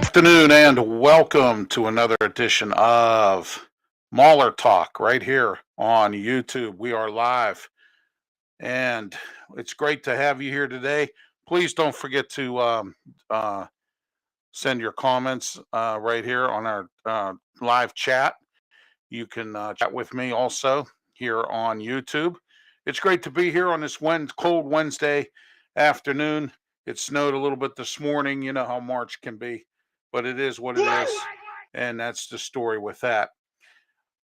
Afternoon and welcome to another edition of Mauler Talk right here on YouTube. We are live and it's great to have you here today. Please don't forget to send your comments right here on our live chat. You can chat with me also here on YouTube. It's great to be here on this cold Wednesday afternoon. It snowed a little bit this morning. You know how March can be, but it is what it is. And that's the story with that.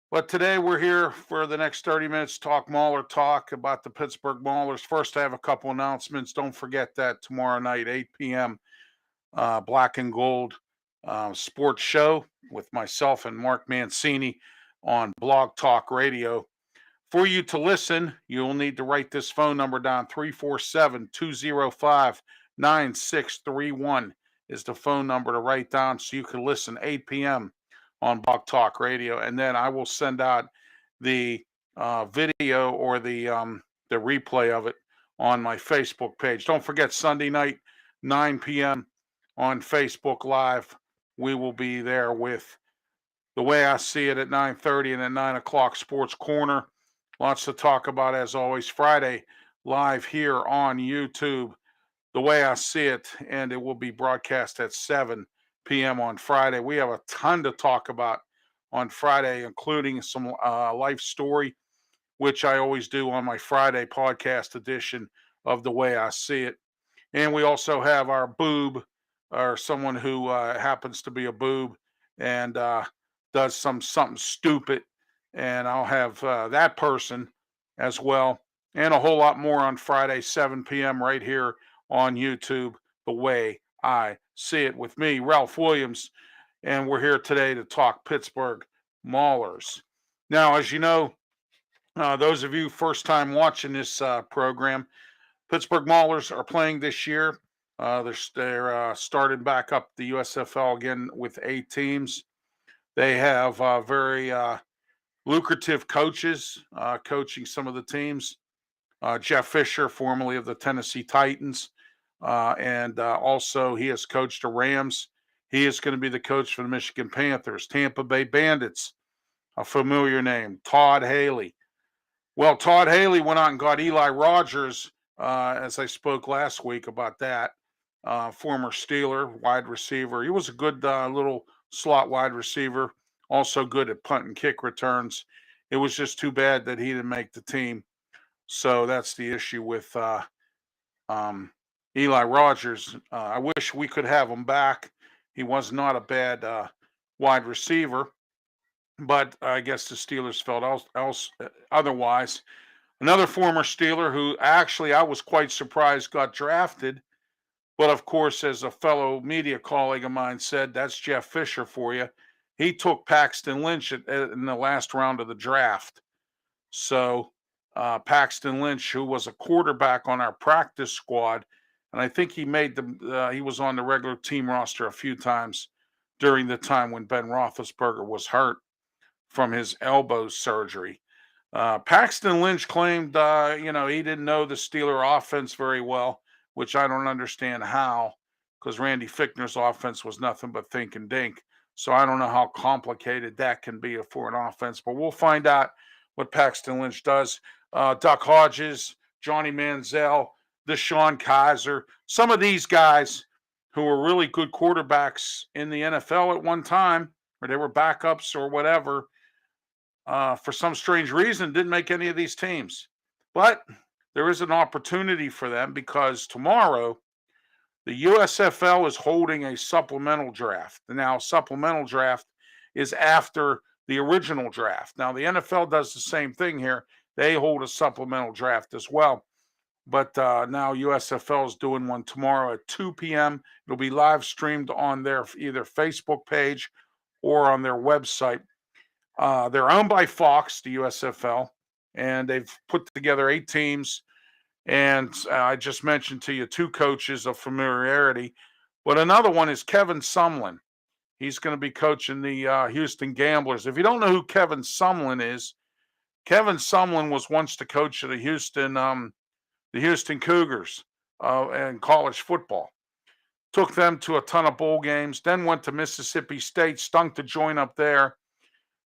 But today we're here for the next 30 minutes, talk Mauler talk about the Pittsburgh Maulers. First, I have a couple announcements. Don't forget that tomorrow night, 8 p.m., Black and Gold sports show with myself and Mark Mancini on Blog Talk Radio. For you to listen, you'll need to write this phone number down. 347-205-9631 is the phone number to write down so you can listen 8 p.m. on Blog Talk Radio. And then I will send out the video or the replay of it on my Facebook page. Don't forget Sunday night, 9 p.m. on Facebook Live. We will be there with The Way I See It at 9:30 and at 9 o'clock Sports Corner. Lots to talk about, as always. Friday, live here on YouTube, The Way I See It, and it will be broadcast at 7 p.m. on Friday. We have a ton to talk about on Friday, including some life story, which I always do on my Friday podcast edition of The Way I See It. And we also have our boob, or someone who happens to be a boob and does something stupid. And I'll have that person as well, and a whole lot more on Friday, 7 p.m. right here on YouTube, The Way I See It, with me, Ralph Williams. And we're here today to talk Pittsburgh Maulers. Now, as you know, those of you first time watching this program, Pittsburgh Maulers are playing this year. They're starting back up the USFL again with 8 teams. They have very lucrative coaches coaching some of the teams. Jeff Fisher, formerly of the Tennessee Titans, and also he has coached the Rams. He is going to be the coach for the Michigan Panthers. Tampa Bay Bandits, a familiar name, Todd Haley. Well, Todd Haley went out and got Eli Rogers, as I spoke last week about that, former Steeler wide receiver. He was a good little slot wide receiver, also good at punt and kick returns. It was just too bad that he didn't make the team. So that's the issue with Eli Rogers. I wish we could have him back. He was not a bad wide receiver, but I guess the Steelers felt otherwise. Another former Steeler who actually I was quite surprised got drafted, but of course, as a fellow media colleague of mine said, that's Jeff Fisher for you. He took Paxton Lynch in the last round of the draft. So Paxton Lynch, who was a quarterback on our practice squad, and I think he he was on the regular team roster a few times during the time when Ben Roethlisberger was hurt from his elbow surgery. Paxton Lynch claimed, he didn't know the Steeler offense very well, which I don't understand how, because Randy Fichtner's offense was nothing but think and dink. So I don't know how complicated that can be for an offense, but we'll find out what Paxton Lynch does. Duck Hodges, Johnny Manziel, Deshaun Kaiser, some of these guys who were really good quarterbacks in the NFL at one time, or they were backups or whatever, for some strange reason, didn't make any of these teams. But there is an opportunity for them because tomorrow the USFL is holding a supplemental draft. Now, supplemental draft is after the original draft. Now, the NFL does the same thing here. They hold a supplemental draft as well. But now USFL is doing one tomorrow at 2 p.m. It'll be live streamed on their either Facebook page or on their website. They're owned by Fox, the USFL, and they've put together 8 teams. And I just mentioned to you 2 coaches of familiarity, but another one is Kevin Sumlin. He's going to be coaching the Houston Gamblers. If you don't know who Kevin Sumlin is, Kevin Sumlin was once the coach of the Houston Cougars in college football. took them to a ton of bowl games, then went to Mississippi State, stunk to join up there,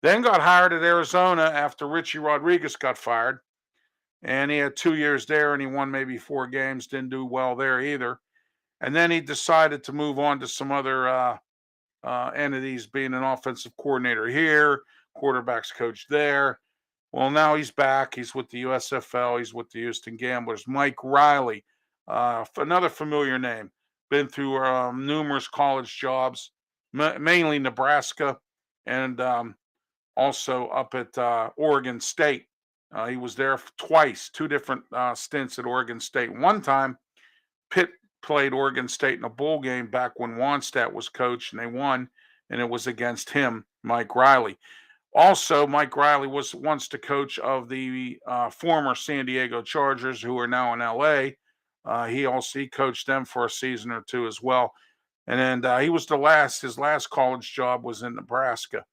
then got hired at Arizona after Richie Rodriguez got fired. And he had 2 years there and he won maybe 4 games, didn't do well there either. And then he decided to move on to some other entities, being an offensive coordinator here, quarterbacks coach there. Well, now he's back. He's with the USFL. He's with the Houston Gamblers. Mike Riley, another familiar name. Been through numerous college jobs, mainly Nebraska, and also up at Oregon State. He was there twice, 2 different stints at Oregon State. One time, Pitt played Oregon State in a bowl game back when Wannstedt was coach, and they won, and it was against him, Mike Riley. Also, Mike Riley was once the coach of the former San Diego Chargers, who are now in LA. He coached them for a season or 2 as well. And then he was his last college job was in Nebraska.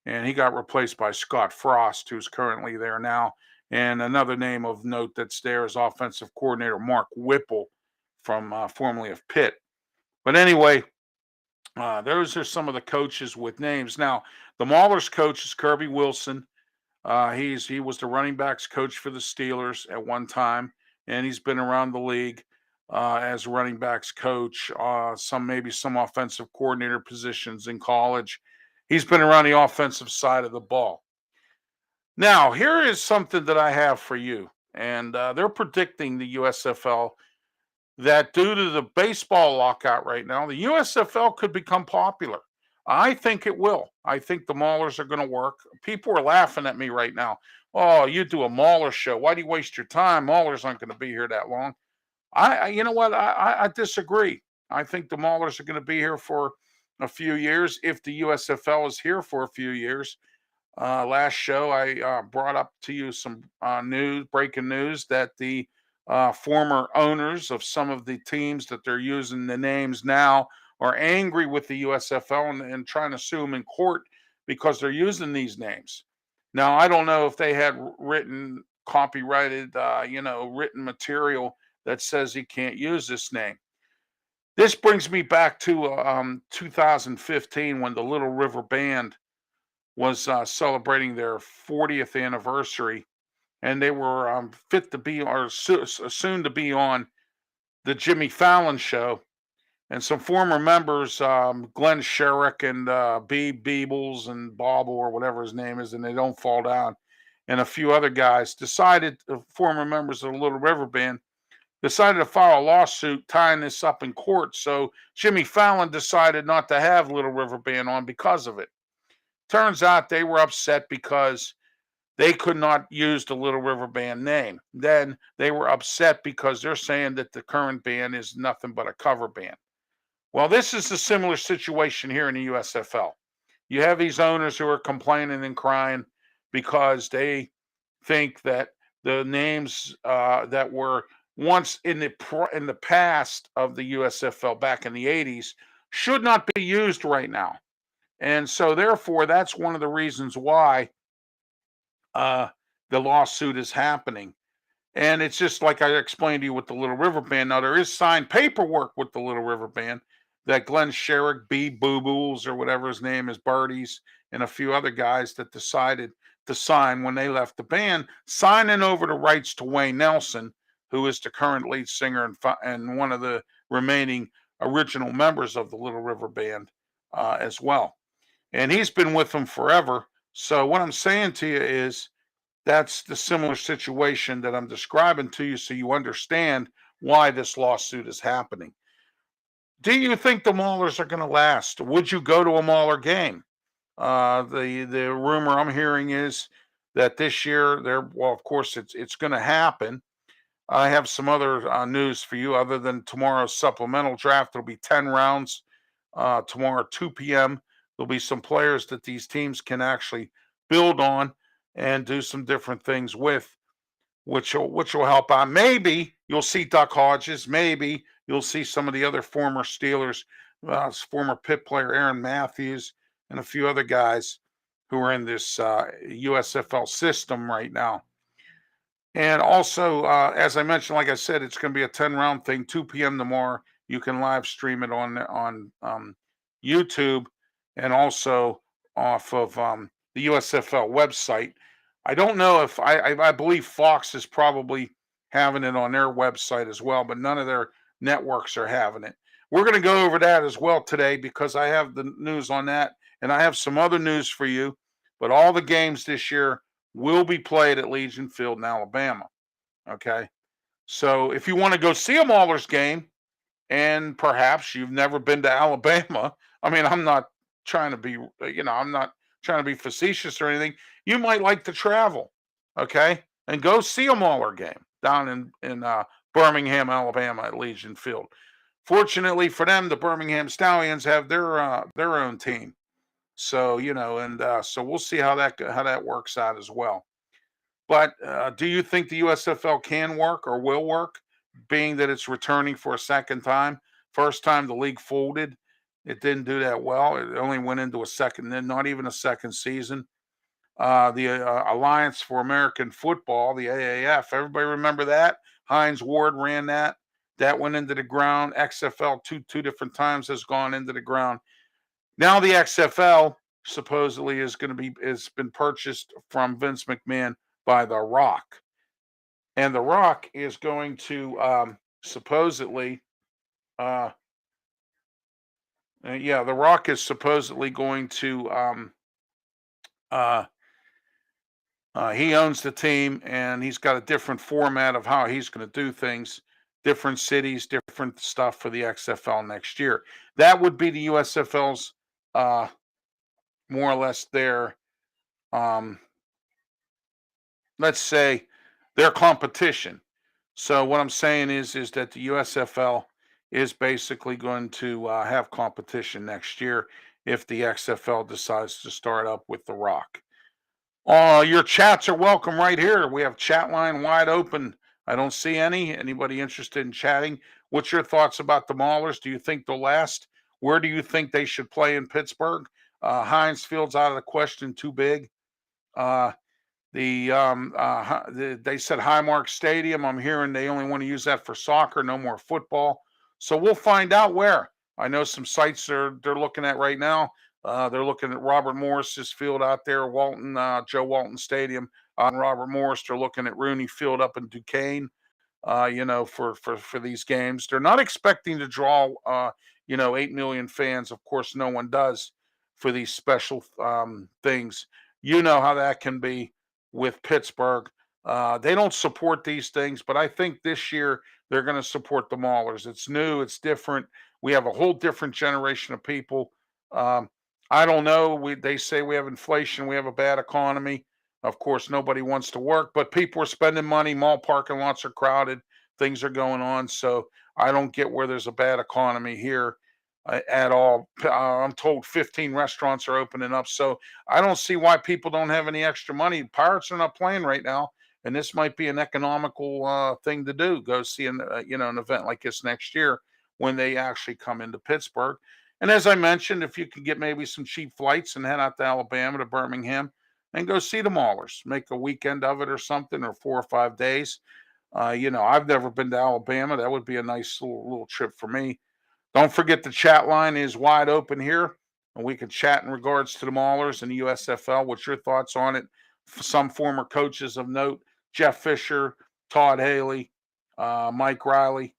And he got replaced by Scott Frost, who's currently there now. And another name of note that's there is offensive coordinator Mark Whipple, from formerly of Pitt. But anyway, those are some of the coaches with names. Now, the Maulers coach is Kirby Wilson. He was the running backs coach for the Steelers at one time, and he's been around the league as running backs coach, maybe some offensive coordinator positions in college. He's been around the offensive side of the ball. Now, here is something that I have for you, and they're predicting the USFL that due to the baseball lockout right now, the USFL could become popular. I think it will. I think the Maulers are going to work. People are laughing at me right now. Oh, you do a Mauler show. Why do you waste your time? Maulers aren't going to be here that long. You know what? I disagree. I think the Maulers are going to be here for a few years if the USFL is here for a few years. Last show, I brought up to you some breaking news that the former owners of some of the teams that they're using the names now are angry with the USFL and trying to sue them in court because they're using these names. Now, I don't know if they had written, copyrighted, written material that says he can't use this name. This brings me back to 2015 when the Little River Band was celebrating their 40th anniversary, and they were fit to be or soon to be on the Jimmy Fallon show. And some former members, Glenn Sherrick and B. Beebles and Bobble or whatever his name is, and they don't fall down, and a few other guys former members of the Little River Band, decided to file a lawsuit tying this up in court. So Jimmy Fallon decided not to have Little River Band on because of it. Turns out they were upset because they could not use the Little River Band name. Then they were upset because they're saying that the current band is nothing but a cover band. Well, this is a similar situation here in the USFL. You have these owners who are complaining and crying because they think that the names that were once in the past of the USFL back in the 80s should not be used right now. And so, therefore, that's one of the reasons why the lawsuit is happening. And it's just like I explained to you with the Little River Band. Now, there is signed paperwork with the Little River Band that Glenn Sherrick, B. Boo-Boos, or whatever his name is, Birdies, and a few other guys that decided to sign when they left the band, signing over the rights to Wayne Nelson, who is the current lead singer and one of the remaining original members of the Little River Band as well. And he's been with them forever. So what I'm saying to you is that's the similar situation that I'm describing to you so you understand why this lawsuit is happening. Do you think the Maulers are going to last? Would you go to a Mauler game? The rumor I'm hearing is that this year, of course, it's going to happen. I have some other news for you other than tomorrow's supplemental draft. There'll be 10 rounds tomorrow, 2 p.m. There'll be some players that these teams can actually build on and do some different things with, which will help out. Maybe you'll see Duck Hodges. Maybe you'll see some of the other former Steelers, former Pitt player Aaron Matthews, and a few other guys who are in this USFL system right now. And also, as I mentioned, like I said, it's going to be a 10-round thing, 2 p.m. tomorrow. you can live stream it on YouTube and also off of the USFL website. I don't know if I believe Fox is probably having it on their website as well, but none of their networks are having it. We're going to go over that as well today because I have the news on that, and I have some other news for you. But all the games this year will be played at Legion Field in Alabama. Okay, so if you want to go see a Maulers game, and perhaps you've never been to Alabama, I mean, I'm not trying to be, I'm not trying to be facetious or anything. You might like to travel, okay, and go see a Mauler game down in Birmingham, Alabama at Legion Field. Fortunately for them, the Birmingham Stallions have their own team, so so we'll see how that works out as well. But do you think the USFL can work or will work, being that it's returning for a second time? First time the league folded, it didn't do that well. It only went into a second, then not even a second season. The Alliance for American Football, the AAF, everybody remember that? Hines Ward ran that. That went into the ground. XFL two different times has gone into the ground. Now the XFL supposedly has been purchased from Vince McMahon by The Rock. And The Rock is going to supposedly, The Rock is supposedly going to, he owns the team and he's got a different format of how he's going to do things, different cities, different stuff for the XFL next year. That would be the USFL's, more or less their, um, let's say, their competition. So what I'm saying is that the USFL is basically going to have competition next year if the XFL decides to start up with The Rock. Your chats are welcome right here. We have chat line wide open. I don't see anybody interested in chatting. What's your thoughts about the Maulers? Do you think they'll last? Where do you think they should play in Pittsburgh? Heinz Field's out of the question, too big. They said Highmark Stadium. I'm hearing they only want to use that for soccer, no more football. So we'll find out where. I know some sites they're looking at right now. They're looking at Robert Morris's field out there, Joe Walton Stadium on Robert Morris. They're looking at Rooney Field up in Duquesne. For these games, they're not expecting to draw 8 million fans. Of course, no one does for these special things. You know how that can be with Pittsburgh. They don't support these things, but I think this year they're going to support the Maulers. It's new, it's different. We have a whole different generation of people. I don't know. They say we have inflation, we have a bad economy. Of course, nobody wants to work, but people are spending money. Mall parking lots are crowded. Things are going on. So I don't get where there's a bad economy here at all. I'm told 15 restaurants are opening up. So I don't see why people don't have any extra money. Pirates are not playing right now, and this might be an economical thing to do. Go see an event like this next year when they actually come into Pittsburgh. And as I mentioned, if you could get maybe some cheap flights and head out to Alabama to Birmingham and go see the Maulers, make a weekend of it or something, or 4 or 5 days. I've never been to Alabama. That would be a nice little trip for me. Don't forget the chat line is wide open here, and we can chat in regards to the Maulers and the USFL. What's your thoughts on it? Some former coaches of note: Jeff Fisher, Todd Haley, Mike Riley,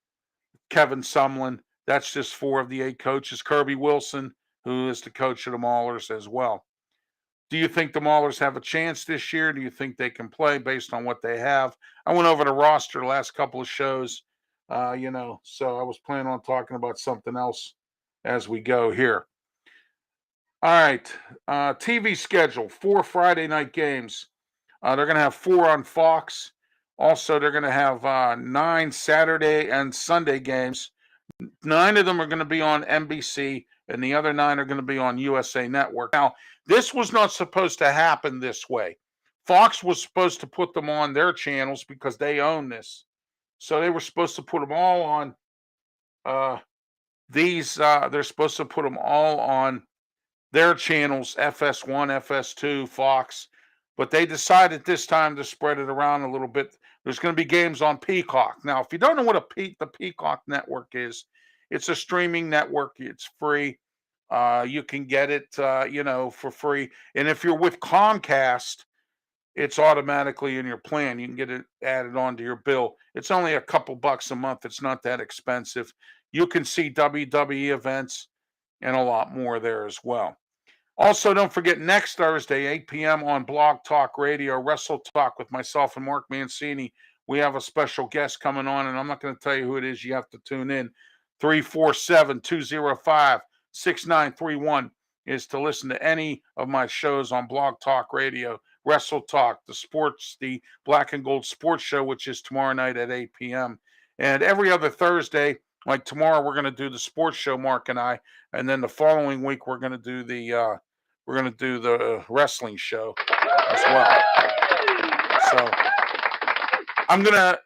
Kevin Sumlin. That's just 4 of the 8 coaches. Kirby Wilson, who is the coach of the Maulers as well. Do you think the Maulers have a chance this year? Do you think they can play based on what they have? I went over the roster the last couple of shows, so I was planning on talking about something else as we go here. All right, TV schedule, 4 Friday night games. They're going to have 4 on Fox. Also, they're going to have 9 Saturday and Sunday games. 9 of them are going to be on NBC, and the other 9 are going to be on USA Network. Now, this was not supposed to happen this way. Fox was supposed to put them on their channels because they own this. So they were supposed to put them all on they're supposed to put them all on their channels, FS1, FS2, Fox. But they decided this time to spread it around a little bit. There's going to be games on Peacock. Now, if you don't know what the Peacock network is, It's a streaming network. It's free. You can get it, for free. And if you're with Comcast, it's automatically in your plan. You can get it added onto your bill. It's only a couple bucks a month. It's not that expensive. You can see WWE events and a lot more there as well. Also, don't forget next Thursday, 8 p.m. on Blog Talk Radio, Wrestle Talk with myself and Mark Mancini. We have a special guest coming on, and I'm not going to tell you who it is. You have to tune in. 347-205-6931 is to listen to any of my shows on Blog Talk Radio, Wrestle Talk, the Black and Gold Sports Show, which is tomorrow night at 8 p.m. And every other Thursday, like tomorrow, we're going to do the sports show, Mark and I, and then the following week we're going to do the wrestling show as well. So I'm gonna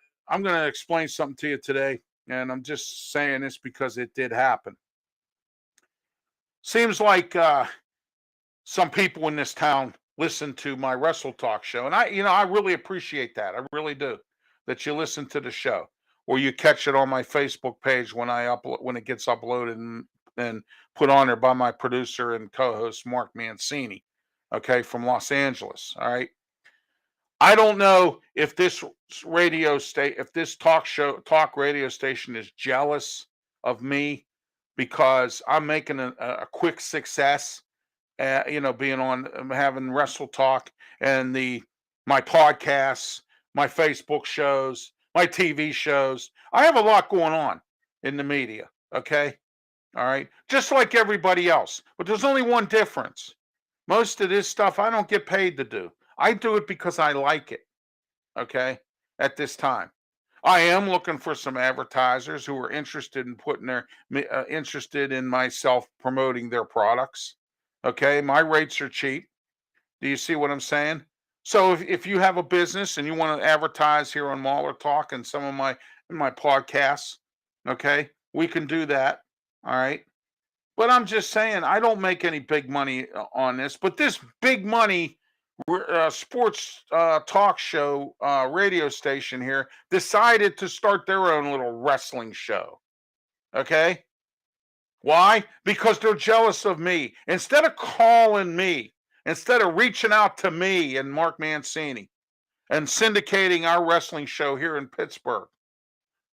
explain something to you today, and I'm just saying this because it did happen. Seems like some people in this town listen to my Wrestle Talk show, and I really appreciate that. I really do, that you listen to the show, or you catch it on my Facebook page when it gets uploaded and put on there by my producer and co-host Mark Mancini, okay, from Los Angeles. All right. I don't know if this talk radio station is jealous of me because I'm making a quick success, being on having Wrestle Talk and my podcasts, my Facebook shows, my TV shows. I have a lot going on in the media. Okay. All right. Just like everybody else. But there's only one difference. Most of this stuff I don't get paid to do. I do it because I like it. Okay. At this time, I am looking for some advertisers who are interested in myself promoting their products. Okay. My rates are cheap. Do you see what I'm saying? So if you have a business and you want to advertise here on Mahler Talk and some of my podcasts, okay, we can do that. All right. But I'm just saying, I don't make any big money on this. But this big money sports talk show radio station here decided to start their own little wrestling show. Okay. Why? Because they're jealous of me. Instead of calling me, instead of reaching out to me and Mark Mancini and syndicating our wrestling show here in Pittsburgh,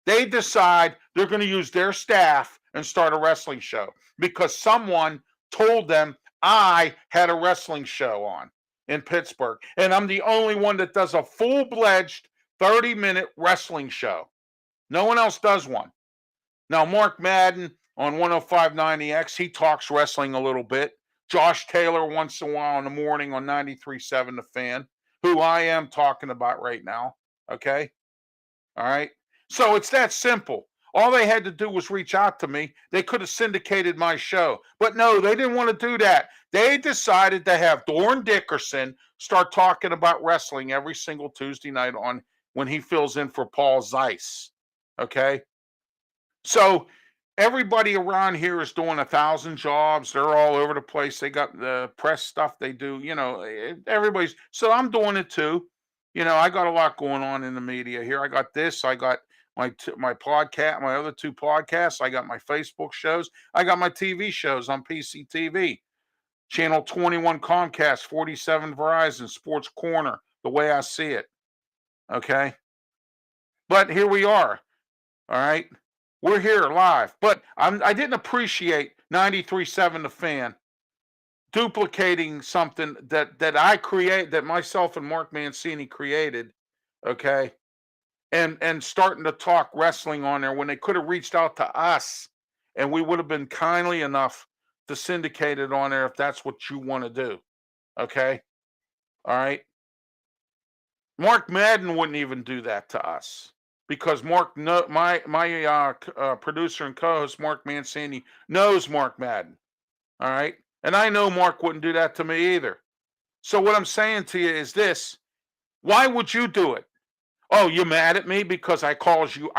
they decide they're going to use their staff and start a wrestling show because someone told them I had a wrestling show on in Pittsburgh. And I'm the only one that does a full-fledged 30-minute wrestling show. No one else does one. Now, Mark Madden on 105.9EX, he talks wrestling a little bit. Josh Taylor once in a while in the morning on 93.7 The Fan, who I am talking about right now. Okay? All right? So it's that simple. All they had to do was reach out to me. They could have syndicated my show. But no, they didn't want to do that. They decided to have Dorn Dickerson start talking about wrestling every single Tuesday night when he fills in for Paul Zeiss. Okay? So everybody around here is doing 1,000 jobs. They're all over the place. They got the press stuff they do. Everybody's. So I'm doing it too. I got a lot going on in the media here. I got this. I got my podcast, my other two podcasts. I got my Facebook shows. I got my TV shows on PCTV, Channel 21 Comcast, 47 Verizon, Sports Corner, the way I see it. Okay. But here we are. All right. We're here live. But I didn't appreciate 93.7 The Fan duplicating something that I create, that myself and Mark Mancini created. Okay. And starting to talk wrestling on there when they could have reached out to us and we would have been kindly enough to syndicate it on there if that's what you want to do. Okay. All right. Mark Madden wouldn't even do that to us because my producer and co-host Mark Mancini knows Mark Madden. All right. And I know Mark wouldn't do that to me either. So what I'm saying to you is this. Why would you do it? Oh, you're mad at me because I call you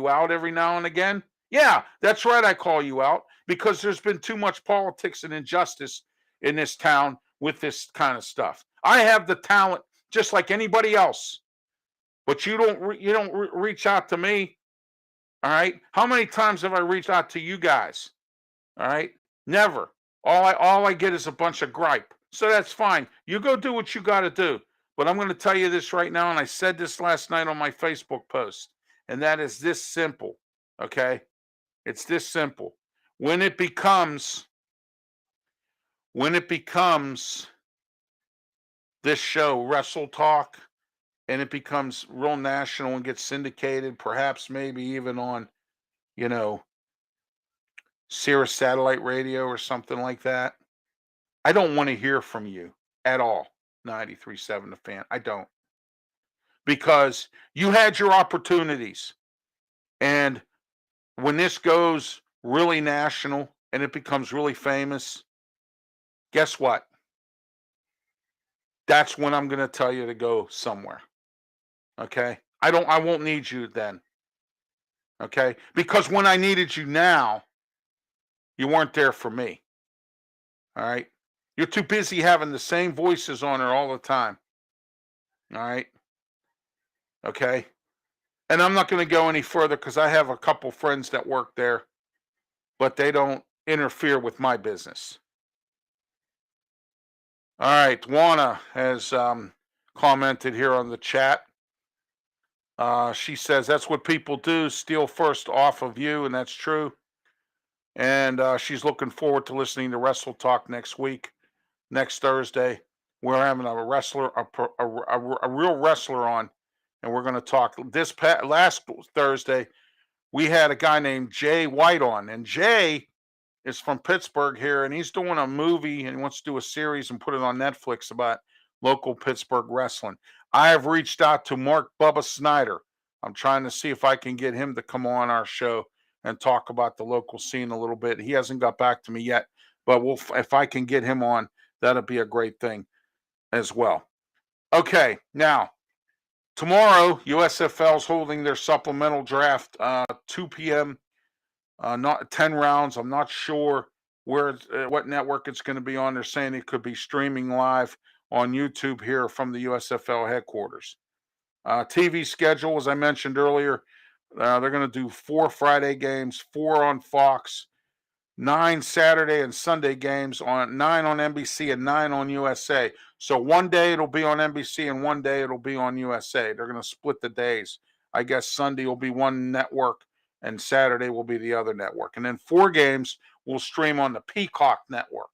out every now and again? Yeah, that's right, I call you out because there's been too much politics and injustice in this town with this kind of stuff. I have the talent just like anybody else. But you don't reach out to me All right. How many times have I reached out to you guys? All right. Never. All I get is a bunch of gripe. So that's fine. You go do what you got to do. But I'm going to tell you this right now, and I said this last night on my Facebook post, and that is this simple. Okay. It's this simple. When it becomes this show, Wrestle Talk, and it becomes real national and gets syndicated, perhaps maybe even on, you know, Sirius satellite radio or something like that, I don't want to hear from you at all. 93.7 The Fan. I don't. Because you had your opportunities. And when this goes really national and it becomes really famous, guess what? That's when I'm going to tell you to go somewhere. Okay? I won't need you then. Okay? Because when I needed you now, you weren't there for me. All right? You're too busy having the same voices on there all the time. All right? Okay? And I'm not going to go any further because I have a couple friends that work there, but they don't interfere with my business. All right, Juana has commented here on the chat. She says that's what people do, steal first off of you, and that's true. And she's looking forward to listening to Wrestle Talk next week, next Thursday. We're having a wrestler, a real wrestler on, and we're going to talk. Last Thursday, we had a guy named Jay White on, and Jay is from Pittsburgh here, and he's doing a movie and he wants to do a series and put it on Netflix about local Pittsburgh wrestling. I have reached out to Mark Bubba Snyder. I'm trying to see if I can get him to come on our show and talk about the local scene a little bit. He hasn't got back to me yet, but if I can get him on, that'll be a great thing as well. Okay, now, tomorrow, USFL is holding their supplemental draft, 2 p.m., not 10 rounds. I'm not sure what network it's going to be on. They're saying it could be streaming live on YouTube here from the USFL headquarters. TV schedule, as I mentioned earlier, they're going to do 4 Friday games, 4 on Fox, 9 Saturday and Sunday games, 9 on NBC and 9 on USA. So one day it'll be on NBC and one day it'll be on USA. They're going to split the days. I guess Sunday will be one network and Saturday will be the other network. And then 4 games will stream on the Peacock network.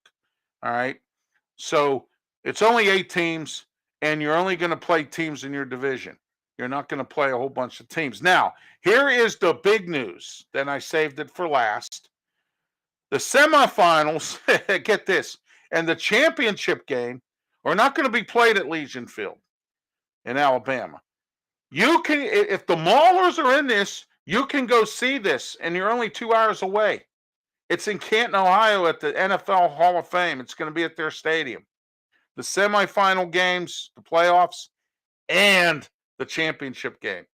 All right. So it's only 8 teams, and you're only going to play teams in your division. You're not going to play a whole bunch of teams. Now, here is the big news. Then I saved it for last. The semifinals, get this, and the championship game are not going to be played at Legion Field in Alabama. You can, if the Maulers are in this, you can go see this, and you're only 2 hours away. It's in Canton, Ohio at the NFL Hall of Fame. It's going to be at their stadium. The semifinal games, the playoffs, and the championship game.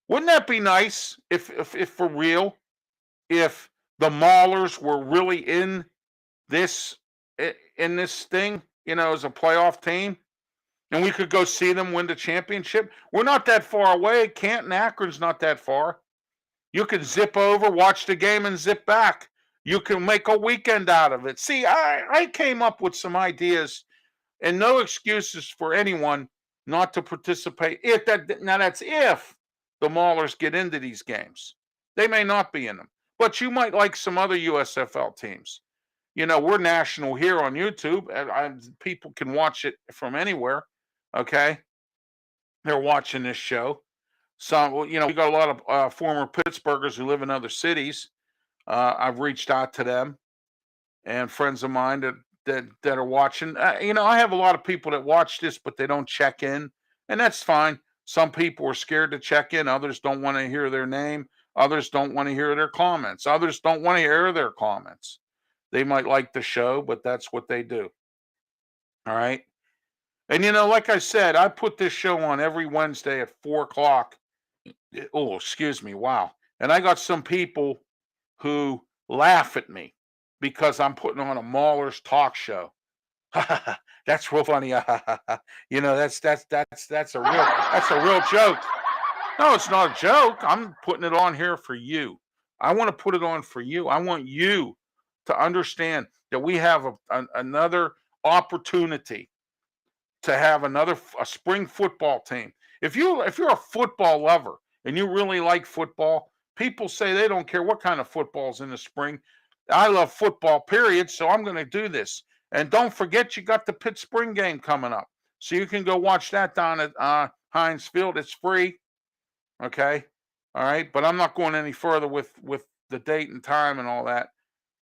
Wouldn't that be nice if for real, if the Maulers were really in this thing, as a playoff team, and we could go see them win the championship? We're not that far away. Canton, Akron's not that far. You can zip over, watch the game, and zip back. You can make a weekend out of it. See, I came up with some ideas, and no excuses for anyone not to participate. That's if the Maulers get into these games. They may not be in them, but you might like some other USFL teams. We're national here on YouTube, and people can watch it from anywhere. Okay, they're watching this show. Some, we got a lot of former Pittsburghers who live in other cities. I've reached out to them, and friends of mine that are watching. I have a lot of people that watch this, but they don't check in, and that's fine. Some people are scared to check in. Others don't want to hear their name. Others don't want to hear their comments. Others don't want to hear their comments. They might like the show, but that's what they do. All right. And, like I said, I put this show on every Wednesday at 4 o'clock. Oh, excuse me. Wow. And I got some people who laugh at me because I'm putting on a Maulers talk show. That's real funny. That's a real joke. No, it's not a joke. I'm putting it on here for you. I want to put it on for you. I want you to understand that we have another opportunity to have a spring football team. If you're a football lover and you really like football, people say they don't care what kind of football's in the spring. I love football, period. So I'm going to do this. And don't forget, you got the Pitt Spring game coming up, so you can go watch that down at Heinz Field. It's free. Okay, all right. But I'm not going any further with the date and time and all that.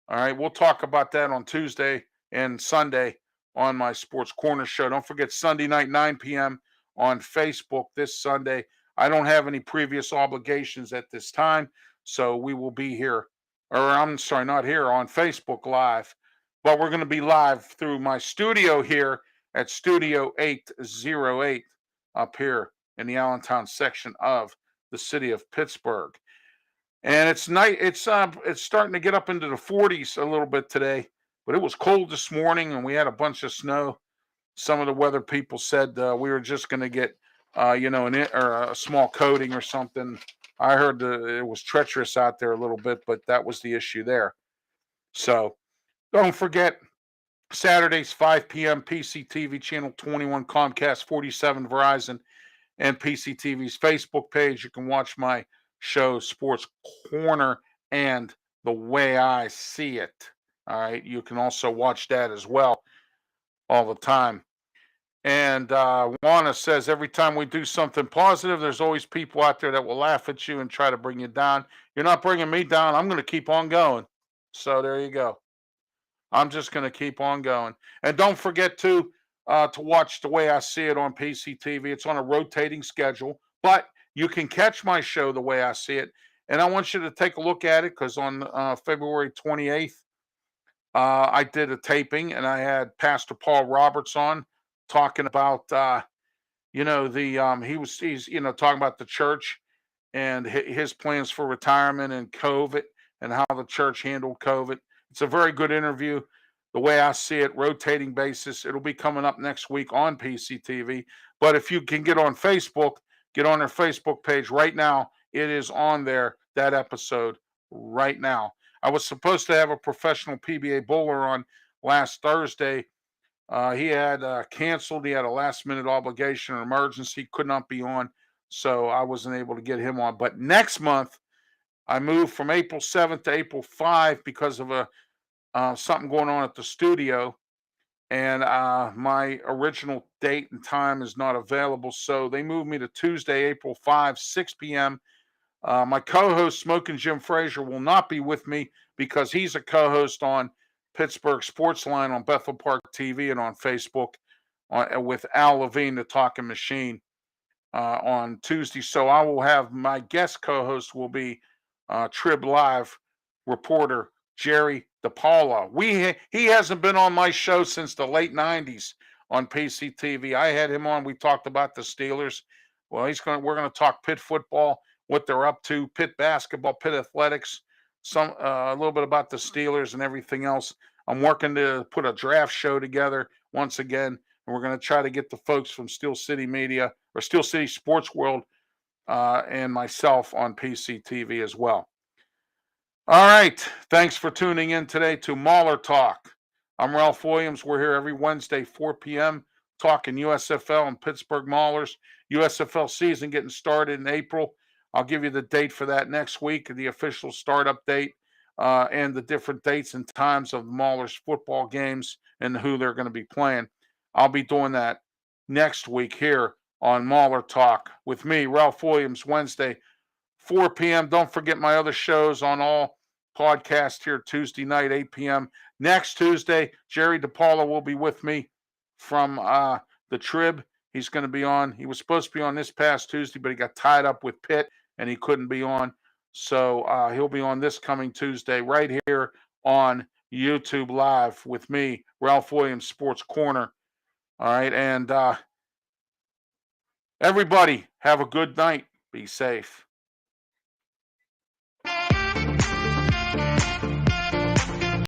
All right, we'll talk about that on Tuesday and Sunday on my Sports Corner show. Don't forget Sunday night, 9 p.m. on Facebook this Sunday. I don't have any previous obligations at this time, so we will be here, or I'm sorry, not here, on Facebook Live, but we're going to be live through my studio here at Studio 808 up here in the Allentown section of the city of Pittsburgh. And it's night. It's starting to get up into the 40s a little bit today, but it was cold this morning, and we had a bunch of snow. Some of the weather people said we were just going to get, or a small coating or something. I heard it was treacherous out there a little bit, but that was the issue there. So don't forget Saturdays 5 p.m. PCTV channel 21, Comcast 47, Verizon, and PCTV's Facebook page. You can watch my show, Sports Corner, and The Way I See It. All right. You can also watch that as well all the time. And Juana says every time we do something positive, there's always people out there that will laugh at you and try to bring you down. You're not bringing me down. I'm going to keep on going. So there you go. I'm just going to keep on going. And don't forget to watch The Way I See It on PCTV. It's on a rotating schedule, but you can catch my show The Way I See It. And I want you to take a look at it because on February 28th, I did a taping and I had Pastor Paul Roberts on talking about, he's talking about the church and his plans for retirement and COVID and how the church handled COVID. It's a very good interview. The Way I See It, rotating basis. It'll be coming up next week on PCTV. But if you can get on Facebook, get on their Facebook page right now. It is on there, that episode right now. I was supposed to have a professional PBA bowler on last Thursday. He had canceled. He had a last-minute obligation or emergency, could not be on. So I wasn't able to get him on. But next month, I moved from April 7th to April 5th because of something going on at the studio. And my original date and time is not available. So they moved me to Tuesday, April 5, 6 p.m. My co-host, Smoking Jim Frazier, will not be with me because he's a co-host on Pittsburgh Sports Line on Bethel Park TV and on Facebook with Al Levine, the Talking Machine, on Tuesday. So I will have my guest co-host will be Trib Live reporter Jerry DePaula. He hasn't been on my show since the late 90s on PCTV. I had him on. We talked about the Steelers. Well, we're going to talk Pitt football, what they're up to, Pitt basketball, Pitt athletics, a little bit about the Steelers and everything else. I'm working to put a draft show together once again, and we're going to try to get the folks from Steel City Media or Steel City Sports World and myself on PCTV as well. All right. Thanks for tuning in today to Mauler Talk. I'm Ralph Williams. We're here every Wednesday, 4 p.m., talking USFL and Pittsburgh Maulers. USFL season getting started in April. I'll give you the date for that next week, the official startup date, and the different dates and times of the Maulers football games and who they're going to be playing. I'll be doing that next week here on Mauler Talk with me, Ralph Williams, Wednesday, 4 p.m. Don't forget my other shows on all podcasts here Tuesday night, 8 p.m. Next Tuesday, Jerry DePaula will be with me from the Trib. He's going to be on. He was supposed to be on this past Tuesday, but he got tied up with Pitt and he couldn't be on. So he'll be on this coming Tuesday right here on YouTube Live with me, Ralph Williams, Sports Corner. All right. And everybody have a good night. Be safe.